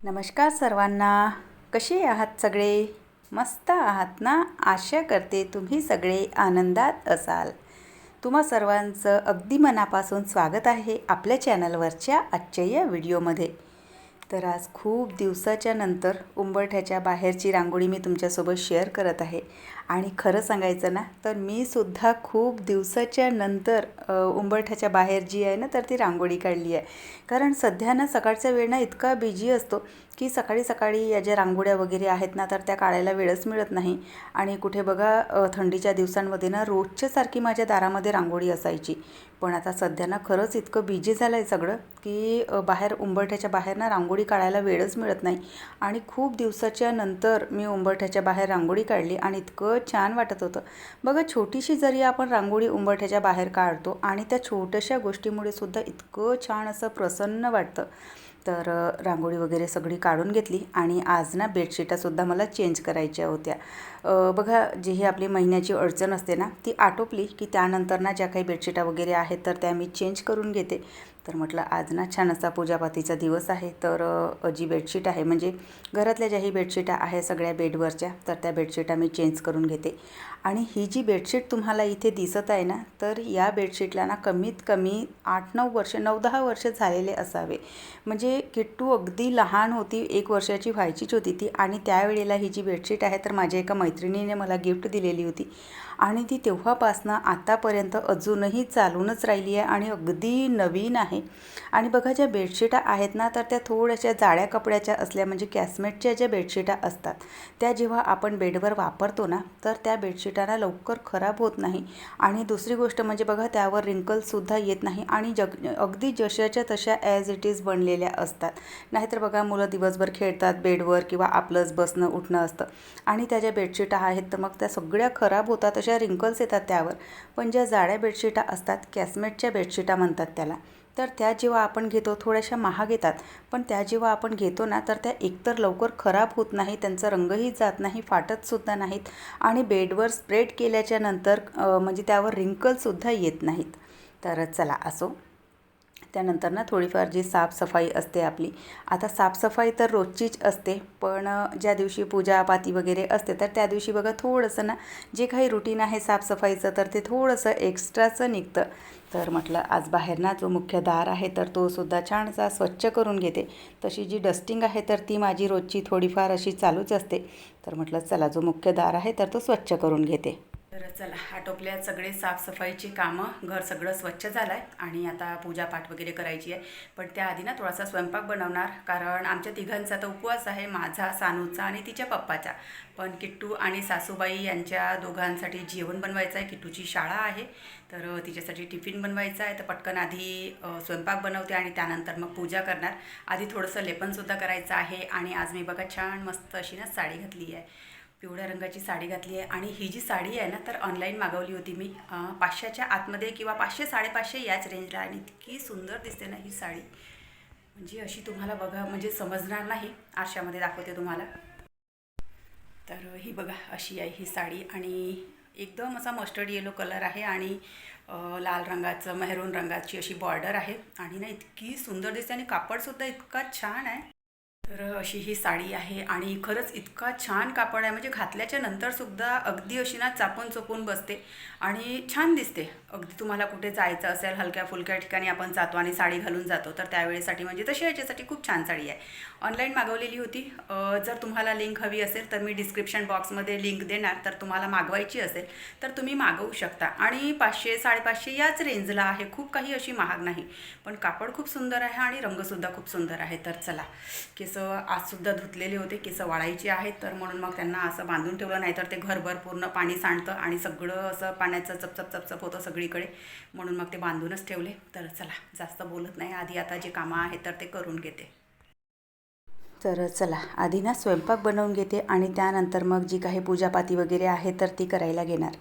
नमस्कार सर्वांना. कसे आहात सगळे? मस्त आहात ना? आशा करते तुम्ही सगळे आनंदात असाल. तुम्हा सर्वांचं अगदी मनापासून स्वागत आहे आपल्या चॅनलवरच्या आजच्या या व्हिडिओमध्ये. तर आज खूप दिवसाच्या नंतर उंबरठ्याच्या बाहेरची रांगोळी मी तुमच्यासोबत शेअर करत आहे. आणि खरं सांगायचं ना तर मी सुद्धा खूप दिवसाच्या नंतर उंबरठ्याच्या बाहेर जी आहे ना तर ती रांगोळी काढली आहे. कारण सध्या ना सकाळचा वेळ ना इतका बिझी असतो की सकाळी सकाळी या ज्या रांगोळ्या वगैरे आहेत ना तर त्या काढायला वेळच मिळत नाही. आणि कुठे बघा थंडीच्या दिवसांमध्ये ना रोजच्यासारखी माझ्या दारामध्ये रांगोळी असायची. पण आता सध्या ना खरंच इतकं बिझी झालं आहे सगळं की बाहेर उंबरठ्याच्या बाहेर ना रांगोळी काढायला वेळच मिळत नाही. आणि खूप दिवसाच्या नंतर मी उंबरठ्याच्या बाहेर रांगोळी काढली आणि इतकं छान वाटत होतं. बघा छोटीशी जरी आपण रांगोळी उंबरठ्याच्या बाहेर काढतो आणि त्या छोट्याशा गोष्टीमुळे सुद्धा इतकं छान असं प्रसन्न वाटतं. तर रांगोळी वगैरे सगळी काढून घेतली आणि आज ना बेडशीटासुद्धा मला चेंज करायच्या होत्या. बघा जी ही आपली महिन्याची अडचण असते ना ती आटोपली की त्यानंतर ना ज्या काही बेडशीटा वगैरे आहेत तर त्या मी चेंज करून घेते. तर म्हटलं आज ना छान असा पूजापातीचा दिवस आहे. तर जी बेडशीट आहे म्हणजे घरातल्या ज्याही बेडशीटा आहे सगळ्या बेडवरच्या तर त्या बेडशीटा मी चेंज करून घेते. आणि ही जी बेडशीट तुम्हाला इथे दिसत आहे ना तर या बेडशीटला ना कमीत कमी 8-9 वर्ष 9-10 वर्ष झालेले असावे. म्हणजे किट्टू अगदी लहान होती, 1 वर्षाची व्हायचीच होती ती. आणि त्यावेळेला ही जी बेडशीट आहे तर माझ्या एका मैत्रिणीने मला गिफ्ट दिलेली होती. आणि ती तेव्हापासनं आतापर्यंत अजूनही चालूनच राहिली आहे आणि अगदी नवीन आहे. आणि बघा ज्या बेडशीटा आहेत ना तर त्या थोड्याशा जाड्या कपड्याच्या असल्या म्हणजे कॅसमेटच्या ज्या बेडशीटा असतात त्या जेव्हा आपण बेडवर वापरतो ना तर त्या बेडशीटांना लवकर खराब होत नाही. आणि दुसरी गोष्ट म्हणजे बघा त्यावर रिंकल्ससुद्धा येत नाही आणि अगदी जशाच्या तशा ॲज इट इज बनलेल्या असतात. नाहीतर बघा मुलं दिवसभर खेळतात बेडवर किंवा आपलंच बसणं उठणं असतं आणि त्या ज्या बेडशीटा आहेत तर मग त्या सगळ्या खराब होतात, अशा रिंकल्स येतात त्यावर. पण ज्या जाड्या बेडशीटा असतात कॅसमेटच्या बेडशीटा म्हणतात त्याला, तर त्या जेव्हा आपण घेतो थोड्याशा महाग येतात. पण त्या जेव्हा आपण घेतो ना तर त्या एकतर लवकर खराब होत नाही, त्यांचा रंगही जात नाही, फाटतसुद्धा नाहीत आणि बेडवर स्प्रेड केल्याच्या नंतर म्हणजे त्यावर रिंकल्ससुद्धा येत नाहीत. तर चला असो. त्यानंतर ना थोडीफार जी साफसफाई असते आपली, आता साफसफाई तर रोजचीच असते पण ज्या दिवशी पूजापाती वगैरे असते तर त्या दिवशी बघा थोडंसं ना जे काही रुटीन आहे साफसफाईचं तर ते थोडंसं एक्स्ट्राचं निघतं. तर म्हटलं आज बाहेर ना जो मुख्य दार आहे तर तो सुद्धा छानसा स्वच्छ करून घेते. तशी जी डस्टिंग आहे तर ती माझी रोजची थोडीफार अशी चालूच असते. तर म्हटलं चला जो मुख्य दार आहे तर तो स्वच्छ करून घेते. तर चला आटोपल्यात सगळे साफसफाईची कामं, घर सगळं स्वच्छ झालं आहे आणि आता पूजापाठ वगैरे करायची आहे. पण त्याआधी ना थोडासा स्वयंपाक बनवणार, कारण आमच्या तिघांचा तर उपवास आहे, माझा, सानूचा आणि तिच्या पप्पाचा. पण किट्टू आणि सासूबाई यांच्या दोघांसाठी जेवण बनवायचं आहे. किट्टूची शाळा आहे तर तिच्यासाठी टिफिन बनवायचा आहे. तर पटकन आधी स्वयंपाक बनवते आणि त्यानंतर मग पूजा करणार. आधी थोडंसं लेपनसुद्धा करायचं आहे. आणि आज मी बघा छान मस्त अशी ना साडी घातली आहे, पिवळ्या रंगाची साडी घातली आहे. आणि ही जी साडी आहे ना तर ऑनलाईन मागवली होती मी 500च्या आतमध्ये किंवा 500-550 याच रेंजला. आणि इतकी सुंदर दिसते ना ही साडी, म्हणजे अशी तुम्हाला बघा म्हणजे समजणार नाही. आरशामध्ये दाखवते तुम्हाला. तर ही बघा अशी आहे ही साडी आणि एकदम असा मस्टर्ड येलो कलर आहे आणि लाल रंगाचं मेहरून रंगाची अशी बॉर्डर आहे. आणि ना इतकी सुंदर दिसते आणि कापडसुद्धा इतका छान आहे. तर अशी ही साडी आहे आणि खरंच इतका छान कापड आहे, म्हणजे घातल्याच्या नंतरसुद्धा अगदी अशी ना चापून चोपून बसते आणि छान दिसते. अगदी तुम्हाला कुठे जायचं असेल, हलक्या फुलक्या ठिकाणी आपण जातो आणि साडी घालून जातो तर त्यावेळेसाठी म्हणजे तशी याच्यासाठी खूप छान साडी आहे. ऑनलाईन मागवलेली होती. जर तुम्हाला लिंक हवी असेल तर मी डिस्क्रिप्शन बॉक्समध्ये लिंक देणार, तर तुम्हाला मागवायची असेल तर तुम्ही मागवू शकता. आणि 500-550 याच रेंजला आहे, खूप काही अशी महाग नाही. पण कापड खूप सुंदर आहे आणि रंगसुद्धा खूप सुंदर आहे. तर चला केस आजसुद्धा धुतलेले होते, केस वाळायचे आहेत तर म्हणून मग त्यांना असं बांधून ठेवलं, नाहीतर ते घरभर पूर्ण पाणी सांडतं आणि सगळं असं पाण्याचं चपचप चपचप होतं सगळीकडे, म्हणून मग ते बांधूनच ठेवले. तर चला जास्त बोलत नाही, आधी आता जे कामं आहेत तर ते करून घेते. तर चला आधी ना स्वयंपाक बनवून घेते आणि त्यानंतर मग जी काही पूजापाती वगैरे आहे तर ती करायला घेणार.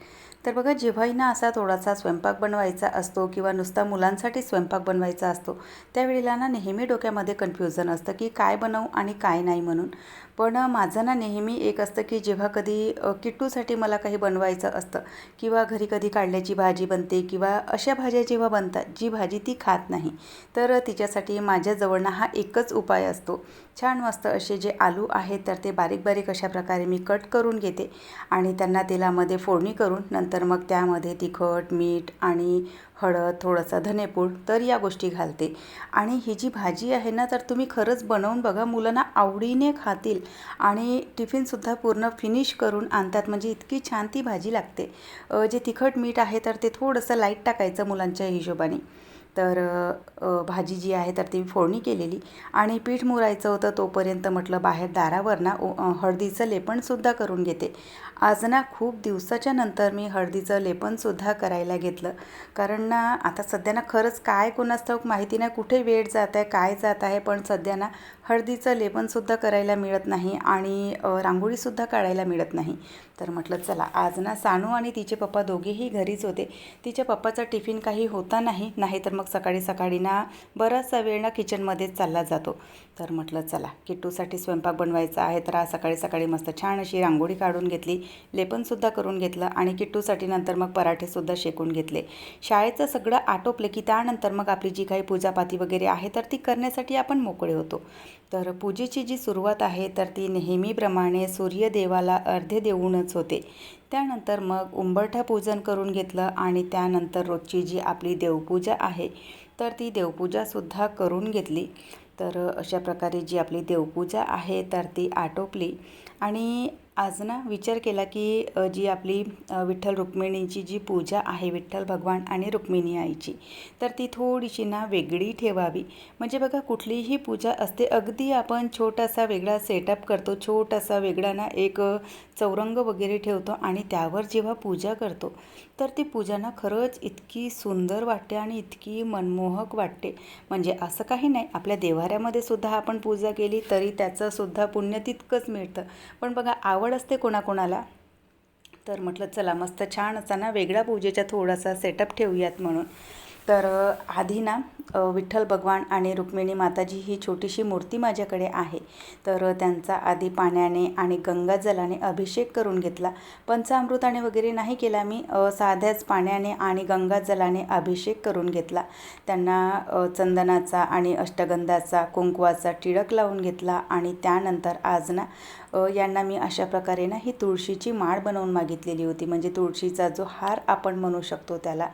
तर बघा जेव्हाही ना असा थोडासा स्वयंपाक बनवायचा असतो किंवा नुसता मुलांसाठी स्वयंपाक बनवायचा असतो त्यावेळेला ना नेहमी डोक्यामध्ये कन्फ्युजन असतं की काय बनवू आणि काय नाही म्हणून. पण माझं ना नेहमी एक असतं की जेव्हा कधी किट्टूसाठी मला काही बनवायचं असतं किंवा घरी कधी काढल्याची भाजी बनते किंवा अशा भाज्या जेव्हा बनतात जी भाजी ती खात नाही, तर तिच्यासाठी माझ्याजवळ ना हा एकच उपाय असतो. छान मस्त असे जे आलू आहेत तर ते बारीक बारीक अशा प्रकारे मी कट करून घेते आणि त्यांना तेलामध्ये फोडणी करून नंतर मग त्यामध्ये तिखट, मीठ आणि हळद, थोडंसं धनेपूड तर या गोष्टी घालते. आणि ही जी भाजी आहे ना तर तुम्ही खरंच बनवून बघा, मुलांना आवडीने खातील आणि टिफिनसुद्धा पूर्ण फिनिश करून आणतात. म्हणजे इतकी छान ती भाजी लागते. जे तिखट मीठ आहे तर ते थोडंसं लाईट टाकायचं मुलांच्या हिशोबाने. तर भाजी जी आहे तर ती फोडणी केलेली आणि पीठ मुरायचं होतं तोपर्यंत म्हटलं बाहेर दारावर ना हळदीचं लेपनसुद्धा करून घेते. आज ना खूप दिवसाच्या नंतर मी हळदीचं लेपनसुद्धा करायला घेतलं. कारण ना आता सध्या ना खरंच काय कोणास ठाऊक माहिती नाही कुठे वेळ जात आहे, काय जात आहे, पण सध्या ना हळदीचं लेपनसुद्धा करायला मिळत नाही आणि रांगोळीसुद्धा काढायला मिळत नाही. तर म्हटलं चला आज ना सानू आणि तिचे पप्पा दोघेही घरीच होते. तिच्या पप्पाचा टिफिन काही होता नाही तर मग सकाळी सकाळी ना बराचसा वेळ ना किचनमध्येच चालला जातो. तर म्हटलं चला किट्टूसाठी स्वयंपाक बनवायचा आहे, तर आज सकाळी सकाळी मस्त छान अशी रांगोळी काढून घेतली, लेपनसुद्धा करून घेतलं आणि किट्टूसाठी नंतर मग पराठेसुद्धा शेकून घेतले. शाळेचं सगळं आटोपलं की त्यानंतर मग आपली जी काही पूजापाती वगैरे आहे तर ती करण्यासाठी आपण मोकळे होतो. तर पूजेची जी सुरुवात आहे तर ती नेहमीप्रमाणे सूर्यदेवाला अर्घ्य देऊनच होते. त्यानंतर मग उंबरठा पूजन करून घेतलं आणि त्यानंतर रोजची जी आपली देवपूजा आहे तर ती देवपूजासुद्धा करून घेतली. तर अशा प्रकारे जी आपली देवपूजा आहे तर ती आटोपली आणि आज ना विचार केला की जी आपली विठ्ठल रुक्मिणीची जी पूजा आहे, विठ्ठल भगवान आणि रुक्मिणी आईची, तर ती थोडीशी ना वेगळी ठेवावी. म्हणजे बघा कुठलीही पूजा असते अगदी आपण छोटासा वेगळा सेटअप करतो, छोटासा वेगळा ना एक चौरंग वगैरे ठेवतो आणि त्यावर जेव्हा पूजा करतो तर ती पूजा ना खरंच इतकी सुंदर वाटते आणि इतकी मनमोहक वाटते. म्हणजे असं काही नाही, आपल्या देवाऱ्यामध्ये सुद्धा आपण पूजा केली तरी त्याचंसुद्धा पुण्य तितकंच मिळतं. पण बघा आवड असते कोणाकोणाला. तर म्हटलं चला मस्त छान असा ना वेगळा पूजेचा थोडासा सेटअप ठेवूयात म्हणून. तर आधी ना विठ्ठल भगवान आणि रुक्मिणी माताजी ही छोटीशी मूर्ती माझ्याकडे आहे. तर त्यांचा आधी पाण्याने आणि गंगाजलाने अभिषेक करून घेतला. पंचामृताने वगैरे नाही केला मी, साध्याच पाण्याने आणि गंगाजलाने अभिषेक करून घेतला. त्यांना चंदनाचा आणि अष्टगंधाचा कुंकवाचा टिळक लावून घेतला आणि त्यानंतर आज ना यांना मी अशा प्रकारे ना ही तुळशीची माळ बनवून मागितलेली होती. म्हणजे तुळशीचा जो हार आपण म्हणू शकतो त्याला,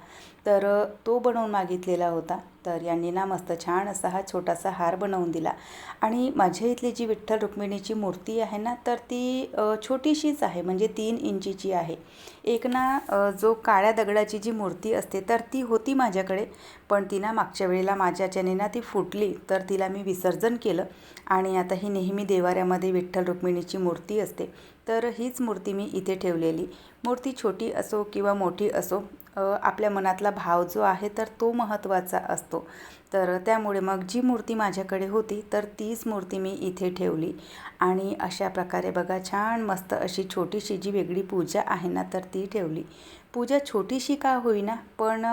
तर तो बनवून मागितलेला होता. तर यांनी ना मस्त छान असा हा छोटासा हार बनवून दिला. आणि माझ्या इथली जी विठ्ठल रुक्मिणीची मूर्ती आहे ना तर ती छोटीशीच आहे, म्हणजे 3 इंचीची आहे. एक ना जो काळ्या दगडाची जी मूर्ती असते तर ती होती माझ्याकडे, पण ती ना मागच्या वेळेला माझ्याच्याने ना ती फुटली तर तिला मी विसर्जन केलं आणि आता ही नेहमी देवाऱ्यामध्ये विठ्ठल रुक्मिणीची मूर्ती असते. तर हीच मूर्ती मी इथे ठेवलेली. मूर्ती छोटी असो किंवा मोठी असो, आपल्या मनातला भाव जो आहे तर तो महत्त्वाचा असतो. तर त्यामुळे मग जी मूर्ती माझ्याकडे होती तर तीच मूर्ती मी इथे ठेवली आणि अशा प्रकारे बघा छान मस्त अशी छोटीशी जी वेगळी पूजा आहे ना तर ती ठेवली. पूजा छोटीशी का होईना पण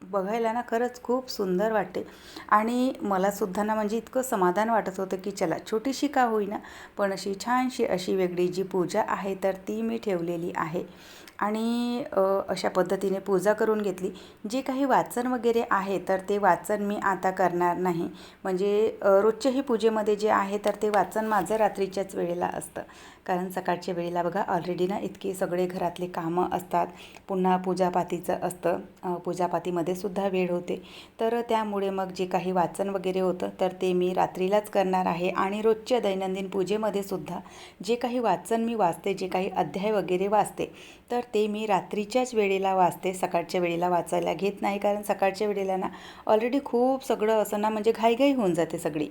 बघायला ना खरंच खूप सुंदर वाटते आणि मलासुद्धा ना म्हणजे इतकं समाधान वाटत होतं की चला छोटीशी का होईना पण अशी छानशी अशी वेगळी जी पूजा आहे तर ती मी ठेवलेली आहे. आणि अशा पद्धतीने पूजा करून घेतली. जे काही वाचन वगैरे आहे तर ते वाचन मी आता करणार नाही. म्हणजे रोजच्याही पूजेमध्ये जे आहे तर ते वाचन माझं रात्रीच्याच वेळेला असतं. कारण सकाळच्या वेळेला बघा ऑलरेडी ना इतके सगळे घरातले कामं असतात, पुन्हा पूजापातीचं असतं, पूजापातीमध्ये सुद्धा वेळ होते. तर त्यामुळे मग जे काही वाचन वगैरे होतं तर ते मी रात्रीलाच करणार आहे. आणि रोजच्या दैनंदिन पूजेमध्ये सुद्धा जे काही वाचन मी वाचते, जे काही अध्याय वगैरे वाचते तर ते मी रात्रीच्याच वेळेला वाचते, सकाळच्या वेळेला वाचायला घेत नाही. कारण सकाळच्या वेळेला ना ऑलरेडी खूप सगळं असं ना म्हणजे घाईघाई होऊन जाते सगळी.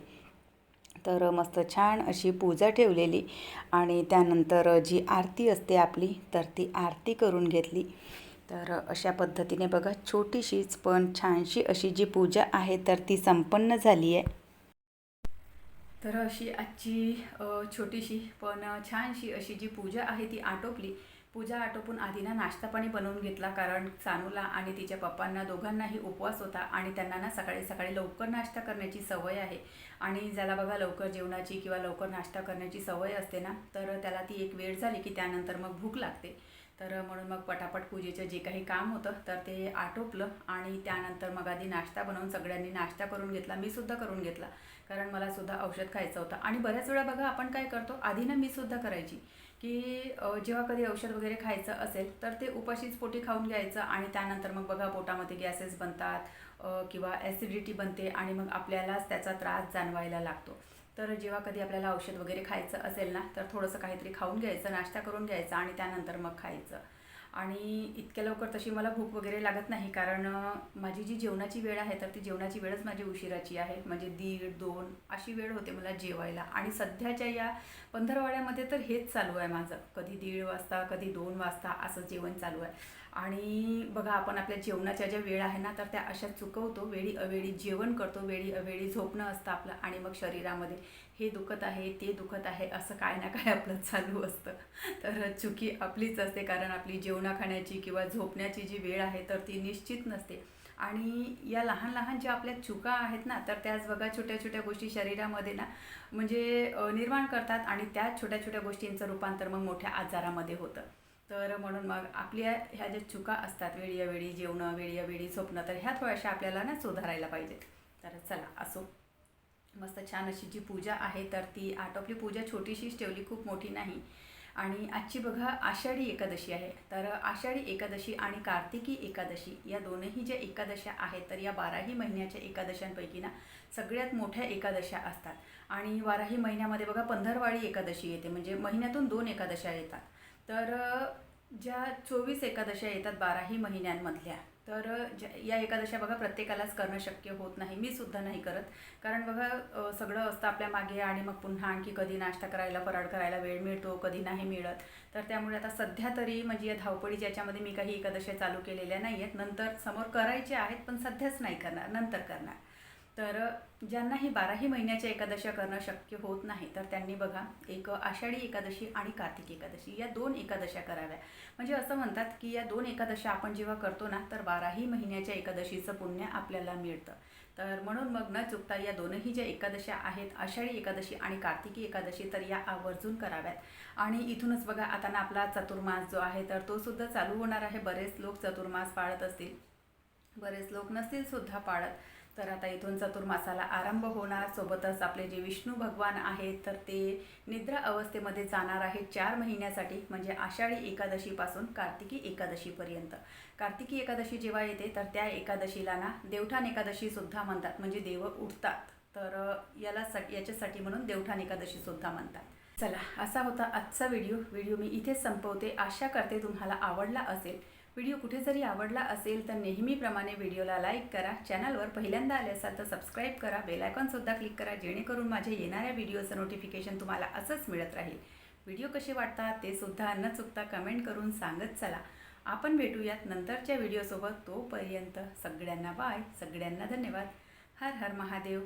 तर मस्त छान अशी पूजा ठेवलेली आणि त्यानंतर जी आरती असते आपली तर ती आरती करून घेतली. तर अशा पद्धतीने बघा छोटीशीच पण छानशी अशी जी पूजा आहे तर ती संपन्न झाली आहे. तर अशी आजची छोटीशी पण छानशी अशी जी पूजा आहे ती आटोपली. पूजा आटोपून आधी ना नाश्ता पाणी बनवून घेतला, कारण सानूला आणि तिच्या पप्पांना दोघांनाही उपवास होता आणि त्यांना ना सकाळी सकाळी लवकर नाश्ता करण्याची सवय आहे. आणि ज्याला बघा लवकर जेवणाची किंवा लवकर नाश्ता करण्याची सवय असते ना, तर त्याला ती एक वेळ झाली की त्यानंतर मग भूक लागते. तर म्हणून मग पटापट पूजेचं जे काही काम होतं तर ते आटोपलं आणि त्यानंतर मग आधी नाश्ता बनवून सगळ्यांनी नाश्ता करून घेतला. मी सुद्धा करून घेतला, कारण मला सुद्धा औषध खायचं होतं. आणि बऱ्याच वेळा बघा आपण काय करतो, आधी ना मी सुद्धा करायची की जेव्हा कधी औषध वगैरे खायचं असेल तर ते उपाशीच पोटी खाऊन घ्यायचं आणि त्यानंतर मग बघा पोटामध्ये गॅसेस बनतात किंवा ॲसिडिटी बनते आणि मग आपल्यालाच त्याचा त्रास जाणवायला लागतो. तर जेव्हा कधी आपल्याला औषध वगैरे खायचं असेल ना, तर थोडंसं काहीतरी खाऊन घ्यायचं, नाश्ता करून घ्यायचा आणि त्यानंतर मग खायचं. आणि इतक्या लवकर तशी मला भूक वगैरे लागत नाही, कारण माझी जी जेवणाची वेळ आहे तर ती जेवणाची वेळच माझी उशिराची आहे. म्हणजे 1:30-2 अशी वेळ होते मला जेवायला. आणि सध्याच्या या पंधरवड्यामध्ये तर हेच चालू आहे माझं, कधी 1:30 वाजता कधी 2 वाजता असं जेवण चालू आहे. आणि बघा आपण आपल्या जेवणाच्या ज्या वेळ आहे ना, तर त्या अशा चुकवतो. वेळी अवेळी जेवण करतो, वेळी अवेळी झोपणं असतं आपलं आणि मग शरीरामध्ये हे दुखत आहे ते दुखत आहे असं काय ना काय आपलं चालू असतं. तर चुकी आपलीच असते, कारण आपली खाण्याची किंवा झोपण्याची जी वेळ आहे तर ती निश्चित नसते. आणि या लहान लहान ज्या आपल्या चुका आहेत ना, तर त्याच बघा छोट्या छोट्या गोष्टी शरीरामध्ये ना म्हणजे निर्माण करतात आणि त्या छोट्या छोट्या गोष्टींचं रूपांतर मग मोठ्या आजारामध्ये होतं. तर म्हणून मग आपल्या ह्या ज्या चुका असतात, वेळी अवेळी जेवणं, वेळी अवेळी झोपणं, तर ह्या थोड्याशा आपल्याला ना सुधारायला पाहिजेत. तर चला असो, मस्त छान अशी जी पूजा आहे तर ती आटोपली. पूजा छोटीशीच ठेवली, खूप मोठी नाही. आणि आजची बघा आषाढी एकादशी आहे. तर आषाढी एकादशी आणि कार्तिकी एकादशी या दोनही ज्या एकादशा आहेत तर या 12ही महिन्याच्या एकादशांपैकी ना सगळ्यात मोठ्या एकादशा असतात. आणि 12ही महिन्यामध्ये बघा पंधरवाडी एकादशी येते, म्हणजे महिन्यातून 2 एकादशा येतात. तर ज्या 24 एकादशा येतात 12ही महिन्यांमधल्या, तर या एकादशा बघा प्रत्येकालाच करणं शक्य होत नाही. मी सुद्धा नाही करत, कारण बघा सगळं असतं आपल्या मागे आणि मग पुन्हा आणखी कधी नाश्ता करायला फराळ करायला वेळ मिळतो, कधी नाही मिळत. तर त्यामुळे आता सध्या तरी म्हणजे या धावपळीच्या याच्यामध्ये मी काही एकादशा चालू केलेल्या नाही आहेत. नंतर समोर करायचे आहेत, पण सध्याच नाही करणार, नंतर करणार. तर ज्यांना ही 12ही महिन्याच्या एकादशा करणं शक्य होत नाही तर त्यांनी बघा एक आषाढी एकादशी आणि कार्तिक एकादशी या 2 एकादशा कराव्या. म्हणजे असं म्हणतात की या 2 एकादशा आपण जेव्हा करतो ना, तर 12ही महिन्याच्या एकादशीचं पुण्य आपल्याला मिळतं. तर म्हणून मग न चुकता या दोनही ज्या एकादशा आहेत, आषाढी एकादशी आणि कार्तिकी एकादशी, तर या आवर्जून कराव्यात. आणि इथूनच बघा आता ना आपला चतुर्मास जो आहे तर तो सुद्धा चालू होणार आहे. बरेच लोक चतुर्मास पाळत असतील, बरेच लोक नसतील सुद्धा पाळत. तर आता इथून चतुर्मासाला आरंभ होणार. सोबतच आपले जे विष्णू भगवान आहेत तर ते निद्रा अवस्थेमध्ये जाणार आहेत 4 महिन्यासाठी, म्हणजे आषाढी एकादशीपासून कार्तिकी एकादशीपर्यंत. कार्तिकी एकादशी जेव्हा येते तर त्या एकादशीला ना देवठाण एकादशीसुद्धा म्हणतात, म्हणजे देव उठतात. तर याच्यासाठी म्हणून देवठाण एकादशीसुद्धा म्हणतात. चला, असा होता आजचा व्हिडिओ मी इथेच संपवते. आशा करते तुम्हाला आवडला असेल. व्हिडिओ कुठे जरी आवडला असेल तर नेहमीप्रमाणे व्हिडिओला लाईक करा. चॅनलवर पहिल्यांदा आले असाल तर सबस्क्राईब करा. बेल आयकॉनसुद्धा क्लिक करा, जेणेकरून माझ्या येणाऱ्या व्हिडिओचं नोटिफिकेशन तुम्हाला असंच मिळत राहील. व्हिडिओ कसे वाटतात ते सुद्धा न चुकता कमेंट करून सांगत चला. आपण भेटूयात नंतरच्या व्हिडिओसोबत. तोपर्यंत सगळ्यांना बाय, सगळ्यांना धन्यवाद. हर हर महादेव.